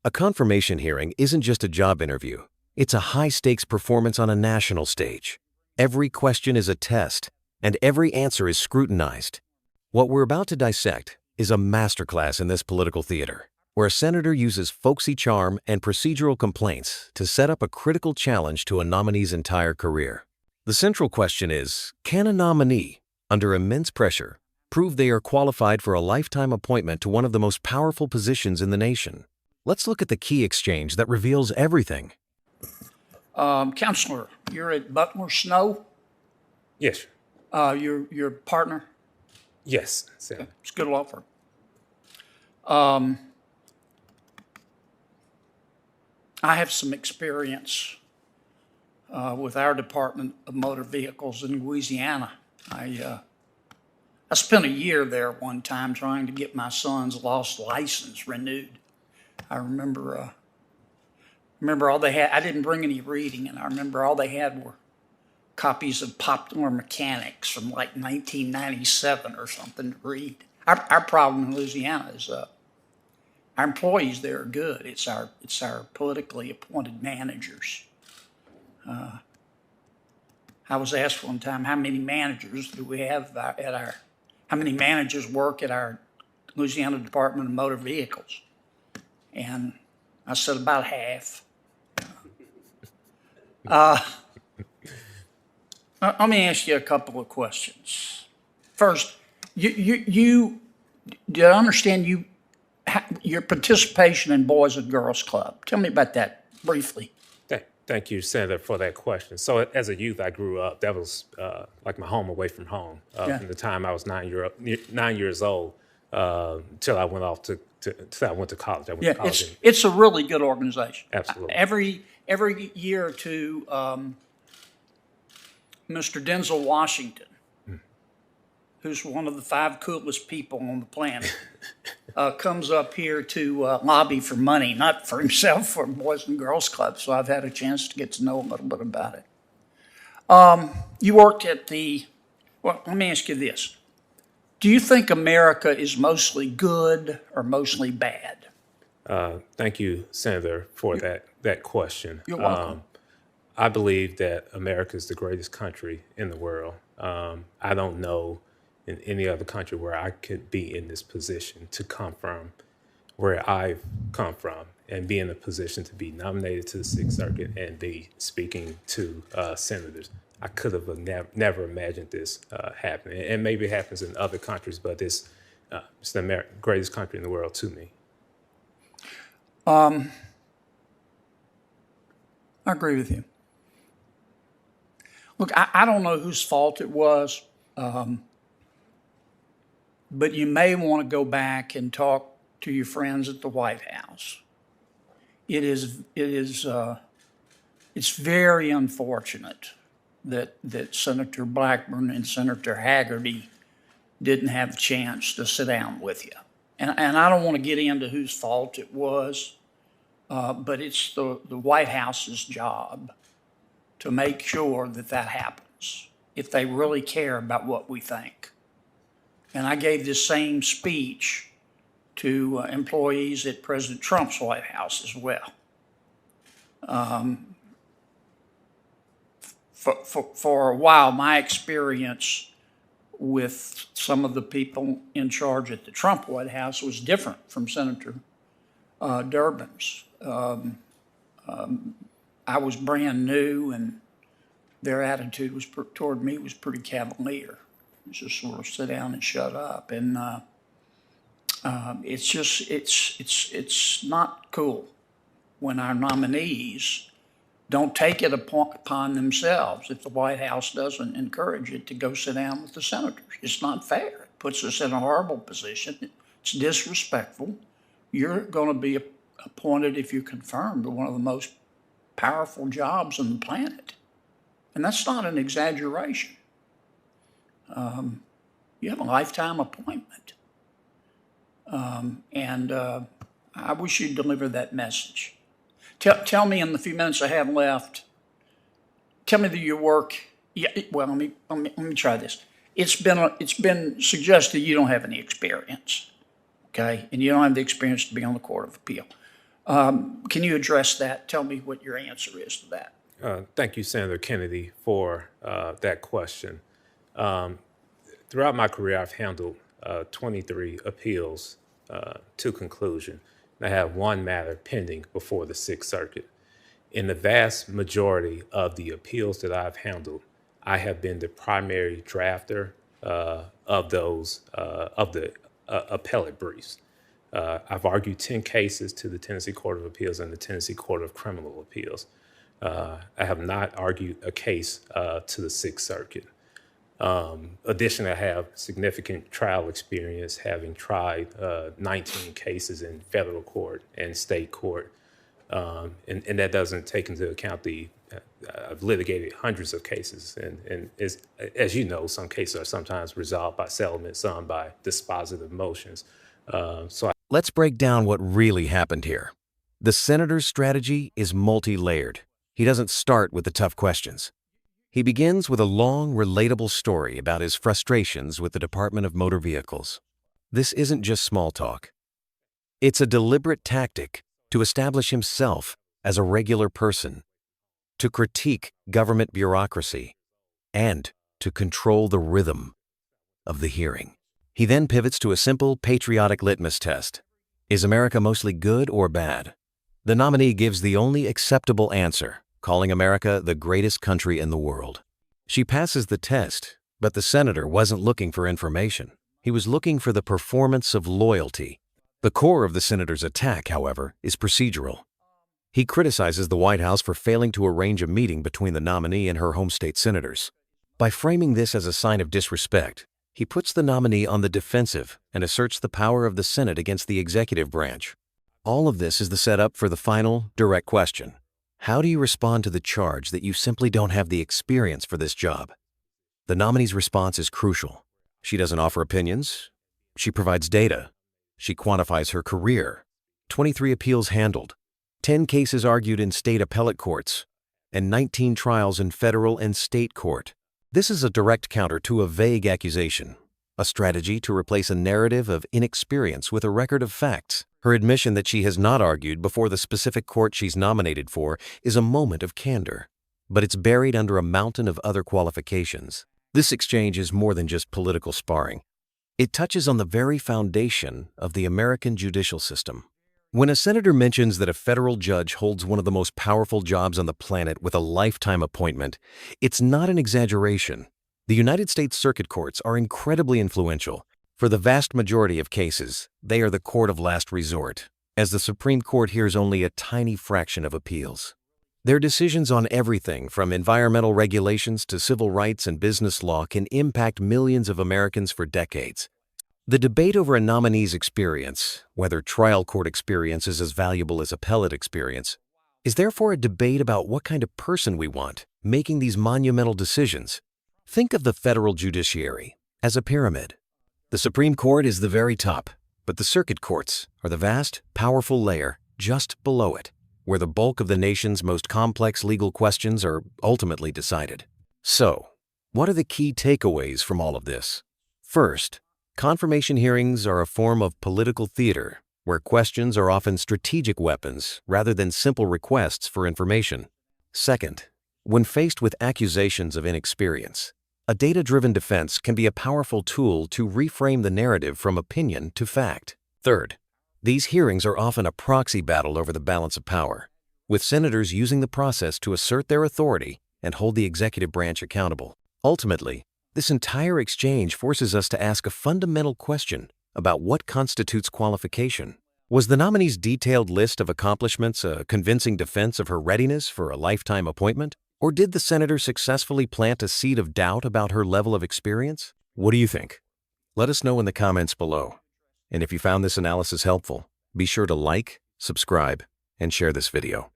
A confirmation hearing isn't just a job interview. It's a high-stakes performance on a national stage. Every question is a test, and every answer is scrutinized. What we're about to dissect is a masterclass in this political theater, where a senator uses folksy charm and procedural complaints to set up a critical challenge to a nominee's entire career. The central question is, can a nominee, under immense pressure, prove they are qualified for a lifetime appointment to one of the most powerful positions in the nation? Let's look at the key exchange that reveals everything. Counselor, you're at Butler Snow. Yes. Your partner. Yes. Sir. It's a good law firm. I have some experience with our Department of Motor Vehicles in Louisiana. I spent a year there one time trying to get my son's lost license renewed. I remember all they had. I didn't bring any reading, and I remember all they had were copies of Popular Mechanics from like 1997 or something to read. Our problem in Louisiana is our employees there are good. It's our politically appointed managers. I was asked one time, how many managers do we have how many managers work at our Louisiana Department of Motor Vehicles? And I said about half. Let me ask you a couple of questions. First, you do I understand your participation in Boys and Girls Club? Tell me about that briefly. Thank you, Senator, for that question. So as a youth, I grew up. That was like my home away from home. From the time I was 9 years old till I went off till I went to college. To college. It's a really good organization. Absolutely. Every year or two, Mr. Denzel Washington, who's one of the 5 coolest people on the planet, comes up here to lobby for money, not for himself, for Boys and Girls Club. So I've had a chance to get to know a little bit about it. You worked at well, let me ask you this. Do you think America is mostly good or mostly bad? Thank you, Senator, for that question. You're welcome. I believe that America is the greatest country in the world. I don't know in any other country where I could be in this position to come from where I've come from and be in a position to be nominated to the Sixth Circuit and be speaking to senators. I could have never imagined this happening. And maybe it happens in other countries, but it's the greatest country in the world to me. I agree with you. Look, I don't know whose fault it was, but you may want to go back and talk to your friends at the White House. It's very unfortunate that Senator Blackburn and Senator Haggerty didn't have a chance to sit down with you. And I don't want to get into whose fault it was, but it's the White House's job to make sure that happens if they really care about what we think. And I gave this same speech to employees at President Trump's White House as well. For a while, my experience with some of the people in charge at the Trump White House was different from Senator Durbin's. I was brand new, and their attitude toward me was pretty cavalier. It's just sort of sit down and shut up, and it's not cool when our nominees don't take it upon themselves, if the White House doesn't encourage it, to go sit down with the senators. It's not fair. It puts us in a horrible position. It's disrespectful. You're going to be appointed, if you're confirmed, to one of the most powerful jobs on the planet. And that's not an exaggeration. You have a lifetime appointment. And I wish you'd deliver that message. Tell me in the few minutes I have left, tell me that your work, well, let me try this. It's been suggested you don't have any experience, okay? And you don't have the experience to be on the Court of Appeal. Can you address that? Tell me what your answer is to that. Thank you, Senator Kennedy, for that question. Throughout my career, I've handled 23 appeals to conclusion. I have one matter pending before the Sixth Circuit. In the vast majority of the appeals that I've handled, I have been the primary drafter of the appellate briefs. I've argued 10 cases to the Tennessee Court of Appeals and the Tennessee Court of Criminal Appeals. I have not argued a case to the Sixth Circuit. Additionally, I have significant trial experience, having tried 19 cases in federal court and state court. And that doesn't take into account I've litigated hundreds of cases. And as you know, some cases are sometimes resolved by settlement, some by dispositive motions. Let's break down what really happened here. The senator's strategy is multi-layered. He doesn't start with the tough questions. He begins with a long, relatable story about his frustrations with the Department of Motor Vehicles. This isn't just small talk. It's a deliberate tactic to establish himself as a regular person, to critique government bureaucracy, and to control the rhythm of the hearing. He then pivots to a simple, patriotic litmus test. Is America mostly good or bad? The nominee gives the only acceptable answer, calling America the greatest country in the world. She passes the test, but the senator wasn't looking for information. He was looking for the performance of loyalty. The core of the senator's attack, however, is procedural. He criticizes the White House for failing to arrange a meeting between the nominee and her home state senators. By framing this as a sign of disrespect, he puts the nominee on the defensive and asserts the power of the Senate against the executive branch. All of this is the setup for the final, direct question. How do you respond to the charge that you simply don't have the experience for this job? The nominee's response is crucial. She doesn't offer opinions. She provides data. She quantifies her career. 23 appeals handled, 10 cases argued in state appellate courts, and 19 trials in federal and state court. This is a direct counter to a vague accusation, a strategy to replace a narrative of inexperience with a record of facts. Her admission that she has not argued before the specific court she's nominated for is a moment of candor, but it's buried under a mountain of other qualifications. This exchange is more than just political sparring. It touches on the very foundation of the American judicial system. When a senator mentions that a federal judge holds one of the most powerful jobs on the planet with a lifetime appointment, it's not an exaggeration. The United States Circuit Courts are incredibly influential. For the vast majority of cases, they are the court of last resort, as the Supreme Court hears only a tiny fraction of appeals. Their decisions on everything from environmental regulations to civil rights and business law can impact millions of Americans for decades. The debate over a nominee's experience, whether trial court experience is as valuable as appellate experience, is therefore a debate about what kind of person we want making these monumental decisions. Think of the federal judiciary as a pyramid. The Supreme Court is the very top, but the circuit courts are the vast, powerful layer just below it, where the bulk of the nation's most complex legal questions are ultimately decided. So, what are the key takeaways from all of this? First, confirmation hearings are a form of political theater, where questions are often strategic weapons rather than simple requests for information. Second, when faced with accusations of inexperience, a data-driven defense can be a powerful tool to reframe the narrative from opinion to fact. Third, these hearings are often a proxy battle over the balance of power, with senators using the process to assert their authority and hold the executive branch accountable. Ultimately, this entire exchange forces us to ask a fundamental question about what constitutes qualification. Was the nominee's detailed list of accomplishments a convincing defense of her readiness for a lifetime appointment? Or did the senator successfully plant a seed of doubt about her level of experience? What do you think? Let us know in the comments below. And if you found this analysis helpful, be sure to like, subscribe, and share this video.